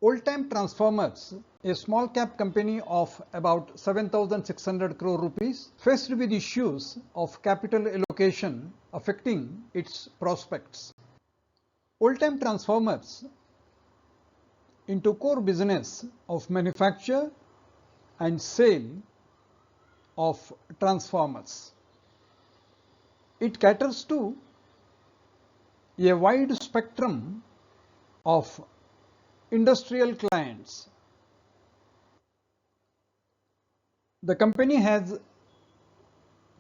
VOLTAMP Transformers, a small cap company of about 7,600 crore rupees, faced with issues of capital allocation affecting its prospects. VOLTAMP Transformers into core business of manufacture and sale of transformers. It caters to a wide spectrum of industrial clients. The company has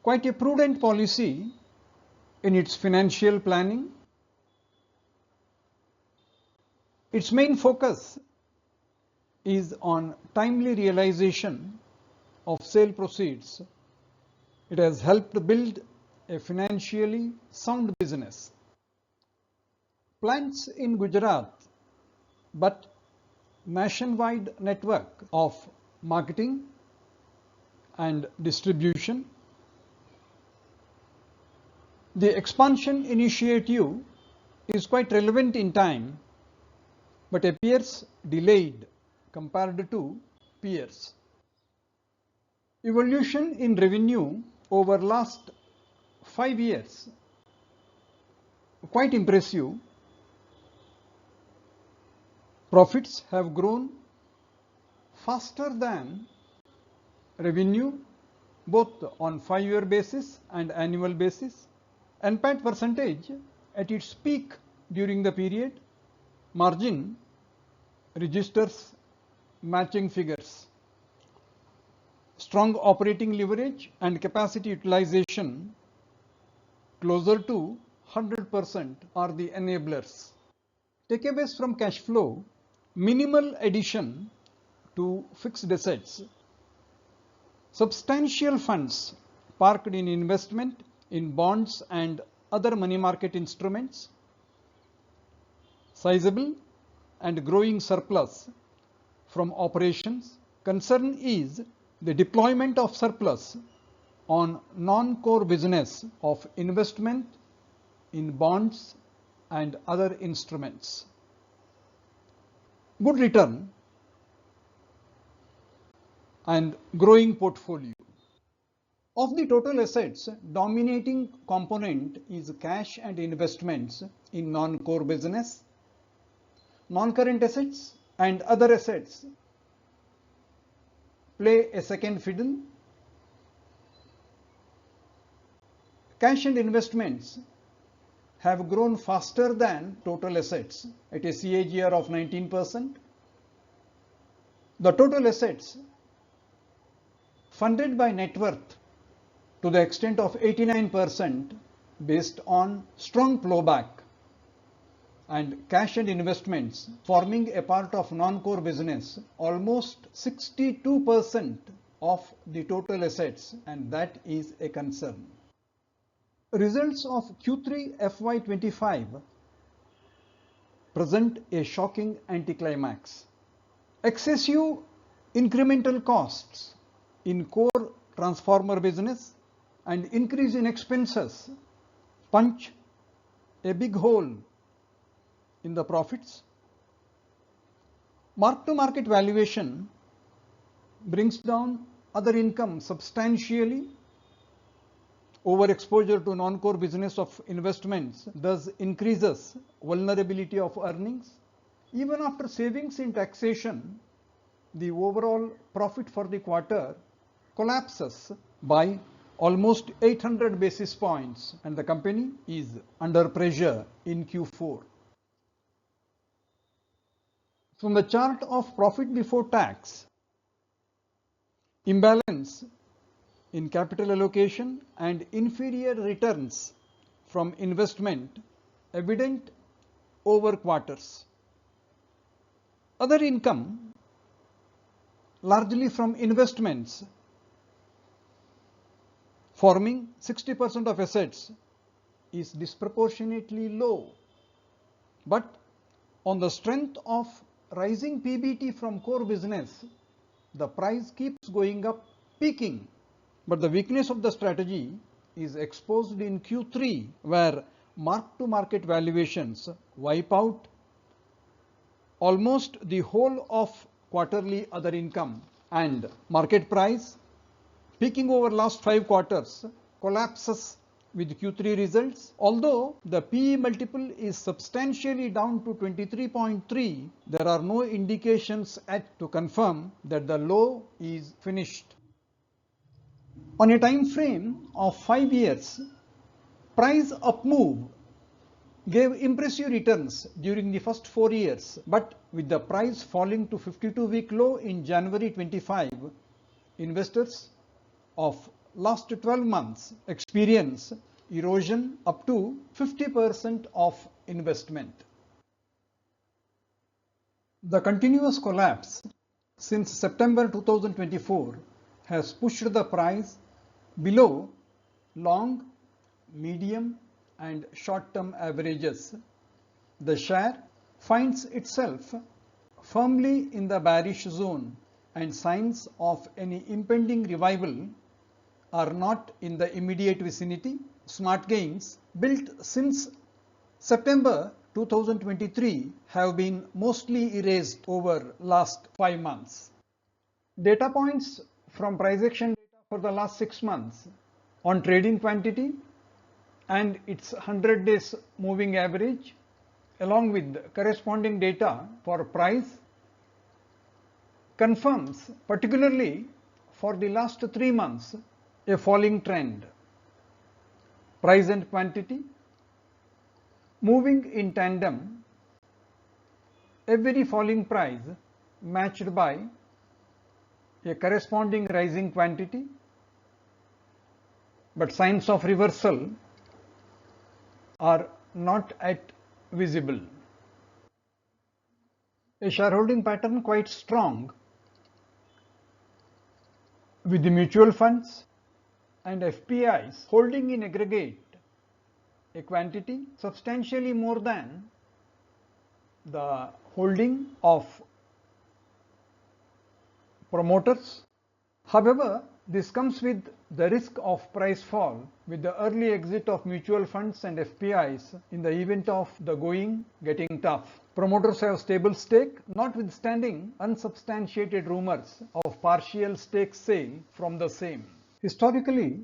quite a prudent policy in its financial planning. Its main focus is on timely realization of sale proceeds. It has helped build a financially sound business. Plants in Gujarat, but nationwide network of marketing and distribution. The expansion initiative is quite relevant in time, but appears delayed compared to peers. Evolution in revenue over last 5 years, quite impressive. Profits have grown faster than revenue, both on 5-year basis and annual basis. NPAT percentage at its peak during the period. Margin registers matching figures. Strong operating leverage and capacity utilization closer to 100% are the enablers. Takeaways from cash flow: minimal addition to fixed assets, substantial funds parked in investment in bonds and other money market instruments, sizable and growing surplus from operations. Concern is the deployment of surplus on non-core business of investment in bonds and other instruments. Good return and growing portfolio. Of the total assets, dominating component is cash and investments in non-core business. Non-current assets and other assets play a second fiddle. Cash and investments have grown faster than total assets at a CAGR of 19%. The total assets funded by net worth to the extent of 89% based on strong flowback, and cash and investments forming a part of non-core business almost 62% of the total assets, and that is a concern. Results of Q3-FY25 present a shocking anticlimax. Excessive incremental costs in core transformer business and increase in expenses punch a big hole in the profits. Mark-to-market valuation brings down other income substantially. Overexposure to non-core business of investments thus increases vulnerability of earnings. Even after savings in taxation, the overall profit for the quarter collapses by almost 800 basis points, and the company is under pressure in Q4. From the chart of profit before tax, imbalance in capital allocation and inferior returns from investment evident over quarters. Other income, largely from investments, forming 60% of assets, is disproportionately low. But on the strength of rising PBT from core business, the price keeps going up, peaking. But the weakness of the strategy is exposed in Q3, where mark-to-market valuations wipe out almost the whole of quarterly other income and market price, peaking over last 5 quarters, collapses with Q3 results. Although the PE multiple is substantially down to 23.3, there are no indications to confirm that the low is finished. On a time frame of 5 years, price up move gave impressive returns during the first 4 years, but with the price falling to 52-week low in January 25, investors of last 12 months experience erosion up to 50% of investment. The continuous collapse since September 2024 has pushed the price below long, medium and short-term averages. The share finds itself firmly in the bearish zone, and signs of any impending revival are not in the immediate vicinity. Smart gains built since September 2023 have been mostly erased over last 5 months. Data points from price action data for the last 6 months on trading quantity and its 100 days moving average, along with corresponding data for price, confirms, particularly for the last 3 months, a falling trend. Price and quantity moving in tandem, every falling price matched by a corresponding rising quantity, but signs of reversal are not yet visible. A shareholding pattern quite strong, with the mutual funds and FPIs holding in aggregate a quantity substantially more than the holding of promoters. However, this comes with the risk of price fall with the early exit of mutual funds and FPIs in the event of the going getting tough. Promoters have stable stake, notwithstanding unsubstantiated rumors of partial stake sale from the same. Historically,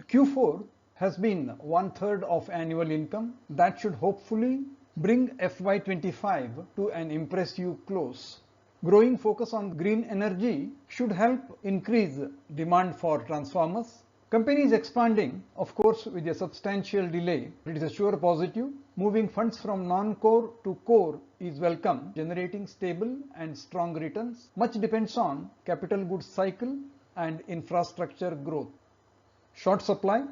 Q4 has been 1/3 of annual income. That should hopefully bring FY25 to an impressive close. Growing focus on green energy should help increase demand for transformers. Company is expanding, of course, with a substantial delay. It is a sure positive. Moving funds from non-core to core is welcome, generating stable and strong returns. Much depends on capital goods cycle and infrastructure growth. Short supply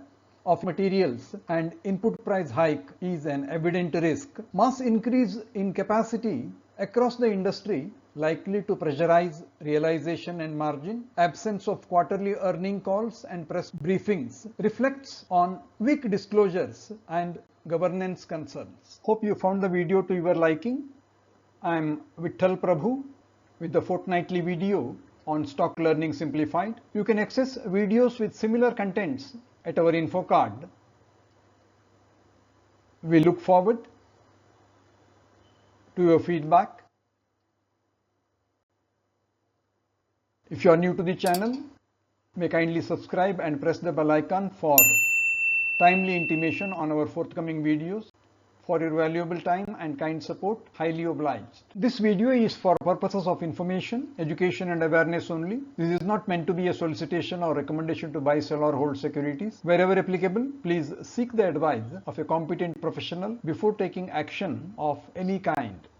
of materials and input price hike is an evident risk. Mass increase in capacity across the industry likely to pressurize realization and margin. Absence of quarterly earning calls and press briefings reflects on weak disclosures and governance concerns. Hope you found the video to your liking. I am Vittal Prabhu with the fortnightly video on Stock Learning Simplified. You can access videos with similar contents at our info card. We look forward to your feedback. If you are new to the channel, may kindly subscribe and press the bell icon for timely intimation on our forthcoming videos. For your valuable time and kind support, highly obliged. This video is for purposes of information, education and awareness only. This is not meant to be a solicitation or recommendation to buy, sell or hold securities. Wherever applicable, please seek the advice of a competent professional before taking action of any kind.